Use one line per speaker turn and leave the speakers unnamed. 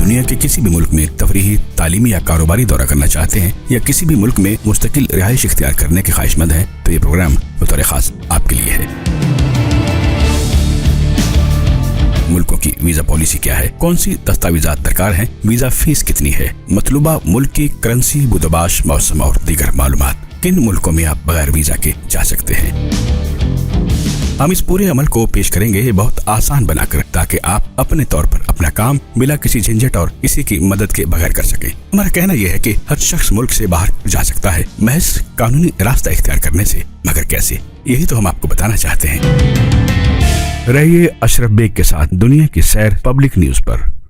दुनिया के किसी भी मुल्क में तफरीही, तालीमी या कारोबारी दौरा करना चाहते हैं या किसी भी मुल्क में मुस्तकिल रिहाइश इख्तियार करने के ख्वाहिशमंद हैं तो ये प्रोग्राम बतौर खास आपके लिए है। मुल्कों की वीजा पॉलिसी क्या है, कौन सी दस्तावेजात दरकार हैं, वीजा फीस कितनी है, मतलूबा मुल्क की करेंसी, बुदबाश, मौसम और दीगर मालूमात, किन मुल्कों में आप बगैर वीजा के जा सकते हैं। हम इस पूरे अमल को पेश करेंगे बहुत आसान बनाकर, ताकि आप अपने तौर पर अपना काम बिना किसी झंझट और किसी की मदद के बगैर कर सकें। हमारा कहना यह है कि हर शख्स मुल्क से बाहर जा सकता है महज कानूनी रास्ता इख्तियार करने से, मगर कैसे, यही तो हम आपको बताना चाहते हैं। रहिए अशरफ बेग के साथ दुनिया की सैर पब्लिक न्यूज पर।